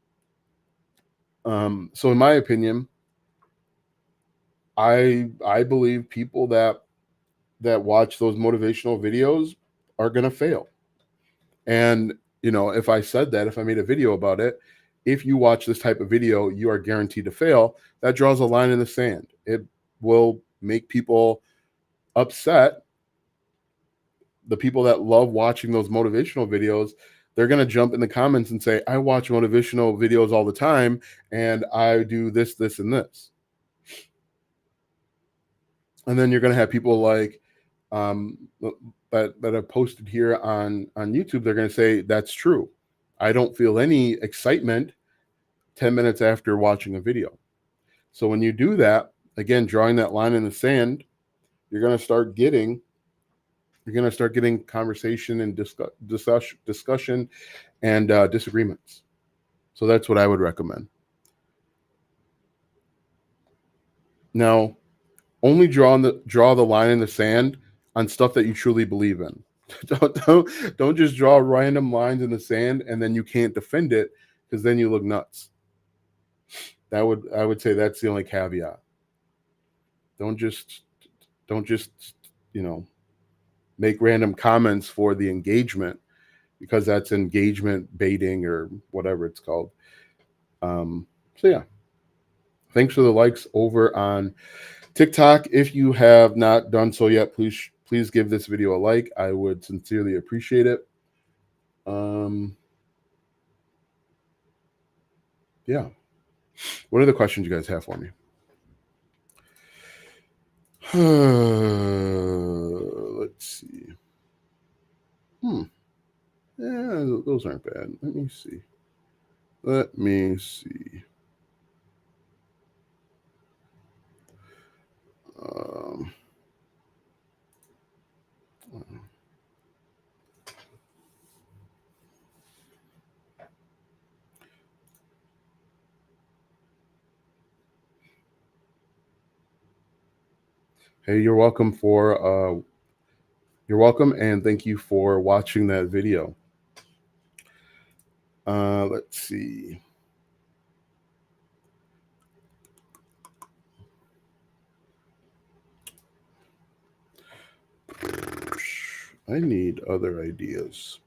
So in my opinion, I believe people that watch those motivational videos are going to fail. And if I said that, if I made a video about it, if you watch this type of video, you are guaranteed to fail. That draws a line in the sand. It will make people upset. The people that love watching those motivational videos, they're going to jump in the comments and say, I watch motivational videos all the time and I do this, this, and this. And then you're going to have people like that have posted here on YouTube. They're going to say that's true. I don't feel any excitement 10 minutes after watching a video. So when you do that, again, drawing that line in the sand, you're going to start getting conversation and discussion and disagreements. So that's what I would recommend. Now, only draw the line in the sand on stuff that you truly believe in. Don't just draw random lines in the sand and then you can't defend it because then you look nuts. I would say that's the only caveat. Don't just don't just you know make random comments for the engagement because that's engagement baiting or whatever it's called. So yeah, thanks for the likes over on TikTok. If you have not done so yet, please give this video a like. I would sincerely appreciate it. Yeah. What are the questions you guys have for me? Let's see. Yeah, those aren't bad. Let me see. Let me see. Um, hey, you're welcome, and thank you for watching that video. Let's see. I need other ideas.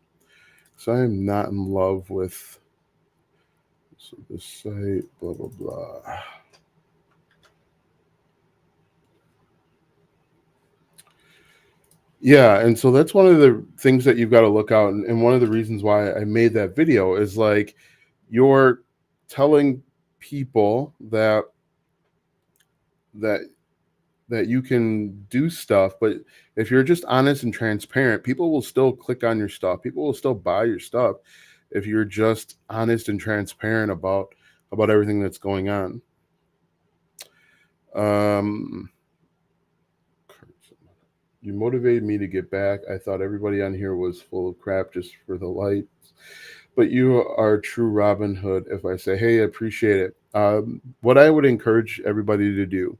So I am not in love with this site, blah, blah, blah. Yeah, and so that's one of the things that you've got to look out, and one of the reasons why I made that video is like you're telling people that that you can do stuff, but if you're just honest and transparent, people will still click on your stuff. People will still buy your stuff if you're just honest and transparent about everything that's going on. Um, you motivated me to get back. I thought everybody on here was full of crap just for the lights, but you are a true Robin Hood. If I say, hey, I appreciate it. What I would encourage everybody to do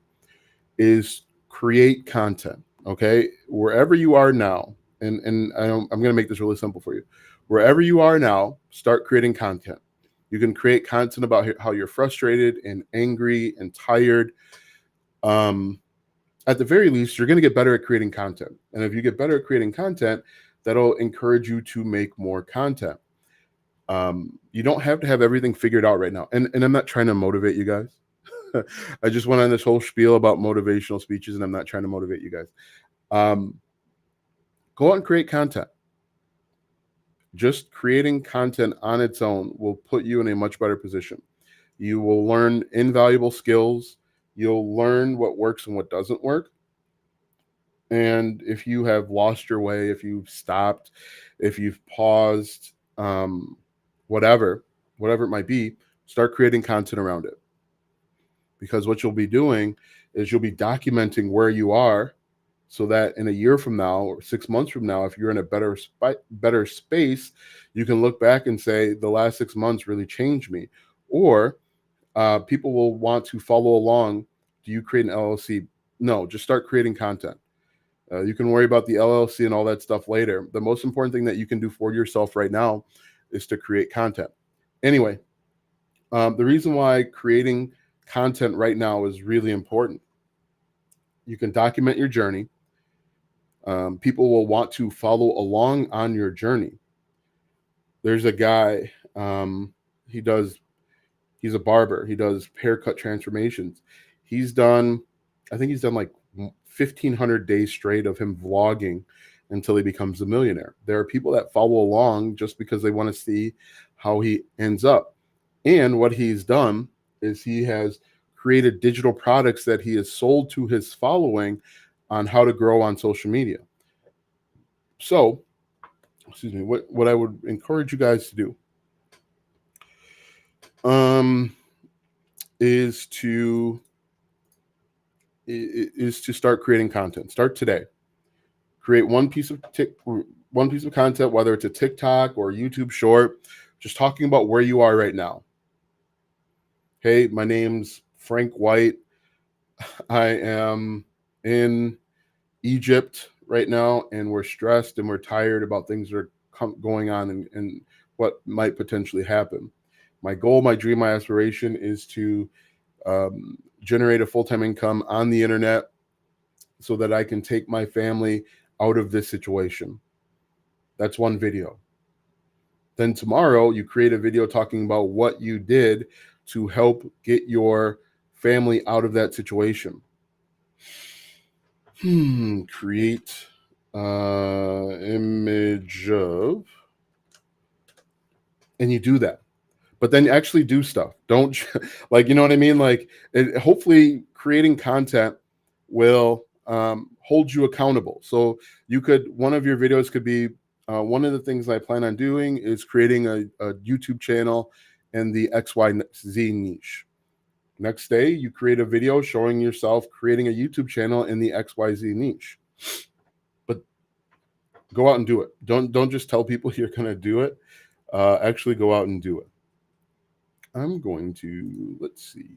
is create content. Okay, wherever you are now, and I'm going to make this really simple for you. Wherever you are now, start creating content. You can create content about how you're frustrated and angry and tired. Um, at the very least, you're going to get better at creating content. And if you get better at creating content, that'll encourage you to make more content. You don't have to have everything figured out right now. And I'm not trying to motivate you guys. I just went on this whole spiel about motivational speeches, and I'm not trying to motivate you guys. Go out and create content. Just creating content on its own will put you in a much better position. You will learn invaluable skills. You'll learn what works and what doesn't work. And if you have lost your way, if you've stopped, if you've paused, whatever it might be, start creating content around it. Because what you'll be doing is you'll be documenting where you are, so that in a year from now or 6 months from now, if you're in a better space, you can look back and say, the last 6 months really changed me. Or people will want to follow along. Do you create an LLC? No, just start creating content. You can worry about the LLC and all that stuff later. The most important thing that you can do for yourself right now is to create content. Anyway, the reason why creating content right now is really important. You can document your journey. People will want to follow along on your journey. There's a guy, he's a barber. He does haircut transformations. I think he's done like 1,500 days straight of him vlogging until he becomes a millionaire. There are people that follow along just because they want to see how he ends up. And what he's done is he has created digital products that he has sold to his following on how to grow on social media. So, excuse me, what I would encourage you guys to do is to start creating content. Start today. Create one piece of content, whether it's a TikTok or a YouTube short, just talking about where you are right now. Hey, my name's Frank White. I am in Egypt right now, and we're stressed and we're tired about things that are going on and what might potentially happen. My goal, my dream, my aspiration is to generate a full-time income on the internet so that I can take my family out of this situation. That's one video. Then tomorrow you create a video talking about what you did to help get your family out of that situation. Create image of, and you do that. But then actually do stuff. Don't like, you know what I mean? Like, hopefully creating content will hold you accountable. So one of your videos could be, one of the things I plan on doing is creating a YouTube channel in the XYZ niche. Next day, you create a video showing yourself creating a YouTube channel in the XYZ niche. But go out and do it. Don't just tell people you're going to do it. Actually go out and do it. I'm going to, let's see.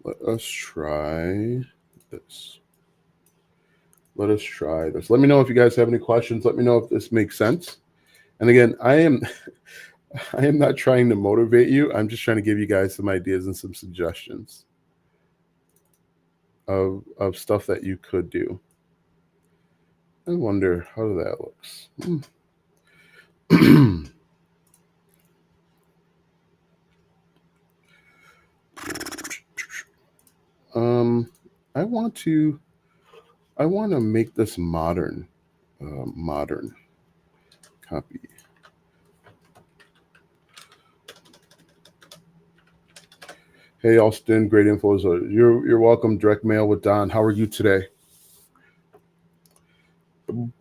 Let us try this. Let me know if you guys have any questions. Let me know if this makes sense. And again, I am not trying to motivate you. I'm just trying to give you guys some ideas and some suggestions. of stuff that you could do. I wonder how that looks. um, I want to make this modern. Modern copy. Hey Austin, great info. You're welcome. Direct mail with Don. How are you today? That's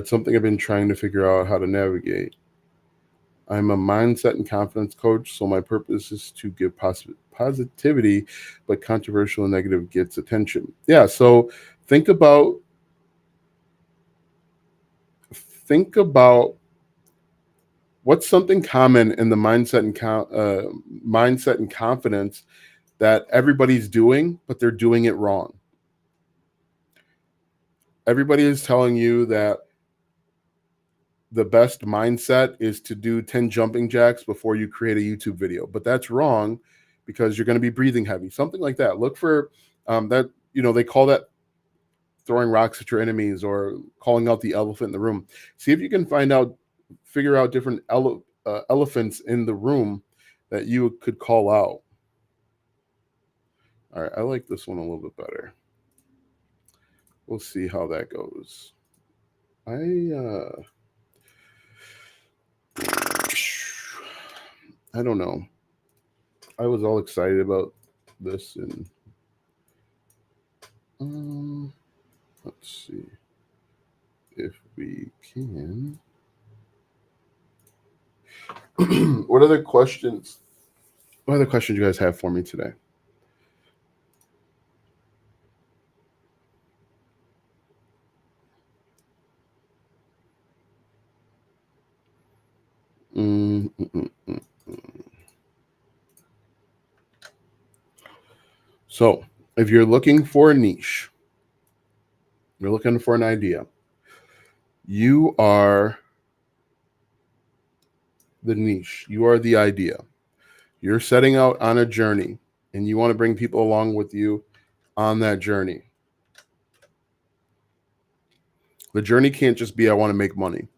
something I've been trying to figure out how to navigate. I'm a mindset and confidence coach, so my purpose is to give positivity, but controversial and negative gets attention. Yeah. So think about what's something common in the mindset and confidence that everybody's doing, but they're doing it wrong. Everybody is telling you that the best mindset is to do 10 jumping jacks before you create a YouTube video, but that's wrong because you're going to be breathing heavy, something like that. Look for that, they call that throwing rocks at your enemies or calling out the elephant in the room. See if you can figure out different elephants in the room that you could call out. All right, I like this one a little bit better. We'll see how that goes. I don't know. I was all excited about this, and let's see if we can. What other questions? What other questions you guys have for me today? So, if you're looking for a niche, you're looking for an idea, you are the niche, you are the idea. You're setting out on a journey and you want to bring people along with you on that journey. The journey can't just be I want to make money.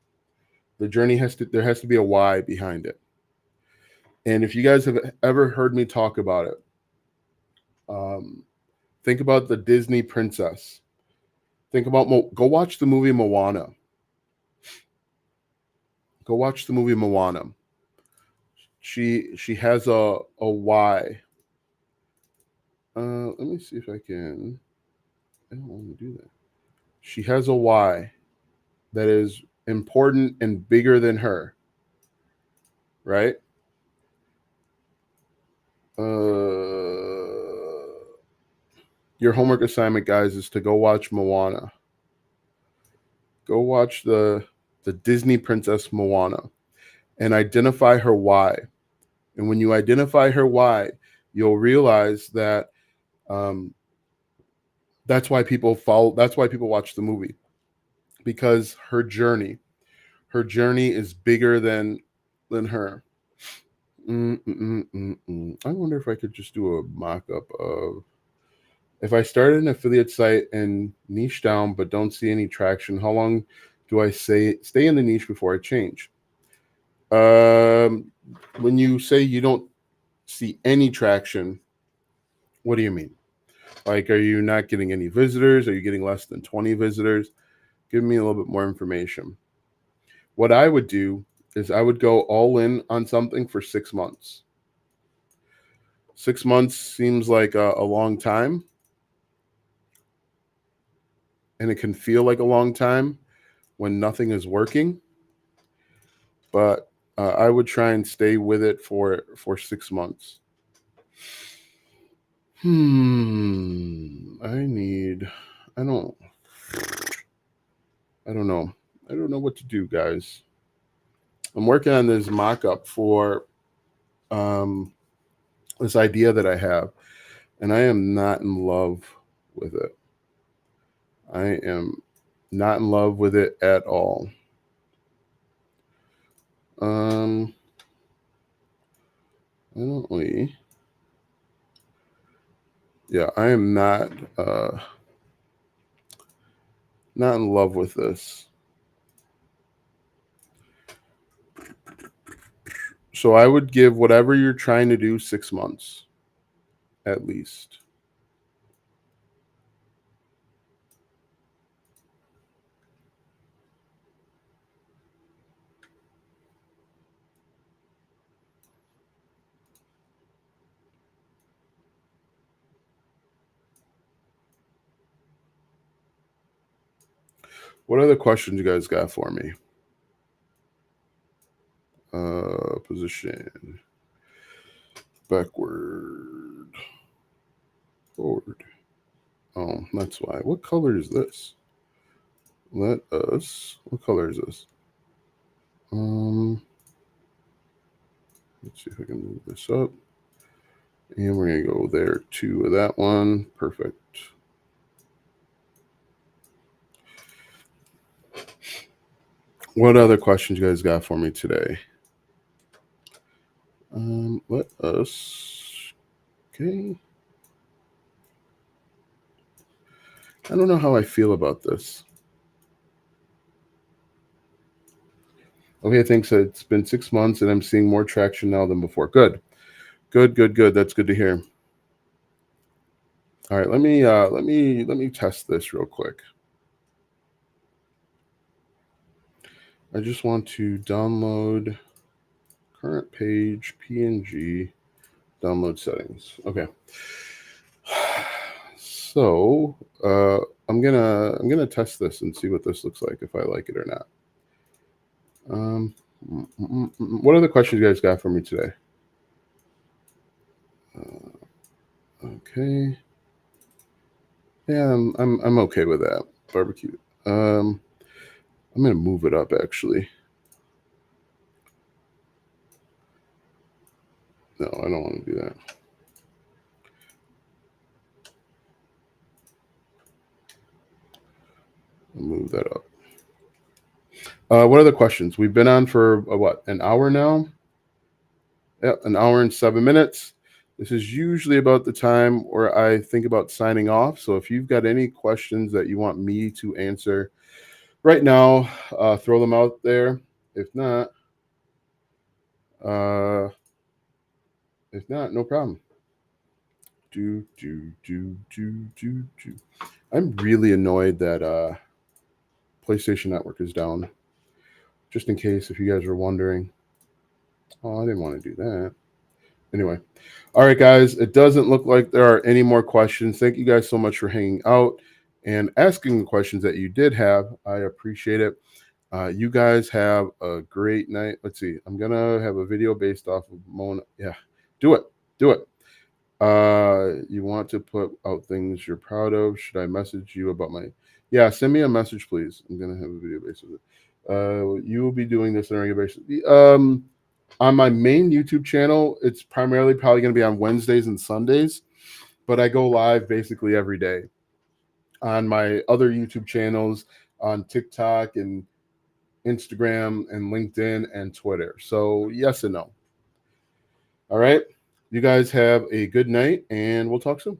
The journey there has to be a why behind it. And if you guys have ever heard me talk about it, think about the Disney princess. Think about go watch the movie Moana. Go watch the movie Moana. She has a why. Let me see if I can. I don't want to do that. She has a why that is important and bigger than her. Right? Your homework assignment, guys, is to go watch Moana. Go watch the Disney princess Moana and identify her why. And when you identify her why, you'll realize that that's why people follow. That's why people watch the movie, because her journey is bigger than her. I wonder if I could just do a mock-up of if I started an affiliate site and niche down but don't see any traction. How long do I stay in the niche before I change? When you say you don't see any traction, what do you mean? Like, are you not getting any visitors? Are you getting less than 20 visitors? Give me a little bit more information. What I would do is I would go all in on something for 6 months. 6 months seems like a long time, and it can feel like a long time when nothing is working. But I would try and stay with it for 6 months. I don't know. I don't know what to do, guys. I'm working on this mock-up for this idea that I have, and I am not in love with it. I am not in love with it at all. I don't really. Yeah, I am not in love with this. So I would give whatever you're trying to do 6 months at least. What other questions you guys got for me? Position, backward, forward. Oh, that's why. What color is this? Let us. What color is this? Let's see if I can move this up. And we're gonna go there too with that one. Perfect. What other questions you guys got for me today? Let us. Okay. I don't know how I feel about this. Okay, thanks. It's been 6 months and I'm seeing more traction now than before. Good. Good, good, good. That's good to hear. All right, let me test this real quick. I just want to download current page PNG, download settings. Okay. So I'm gonna test this and see what this looks like, if I like it or not. What other questions you guys got for me today? Okay. Yeah, I'm okay with that. Barbecue. I'm gonna move it up actually. No, I don't want to do that. I'll move that up. What other questions? We've been on for what, an hour now? Yep, an hour and 7 minutes. This is usually about the time where I think about signing off. So if you've got any questions that you want me to answer right now, throw them out there. If not, uh, no problem. Do. I'm really annoyed that PlayStation Network is down. Just in case, if you guys are wondering. Oh, I didn't want to do that. Anyway, all right, guys. It doesn't look like there are any more questions. Thank you guys so much for hanging out and asking the questions that you did have. I appreciate it. You guys have a great night. Let's see. I'm gonna have a video based off of Mona. Yeah, do it. Do it. You want to put out things you're proud of. Should I message you about my? Yeah, send me a message, please. I'm gonna have a video based on it. You will be doing this on a regular basis. On my main YouTube channel, it's primarily probably going to be on Wednesdays and Sundays, but I go live basically every day. On my other YouTube channels, on TikTok and Instagram and LinkedIn and Twitter. So yes and no. All right. You guys have a good night and we'll talk soon.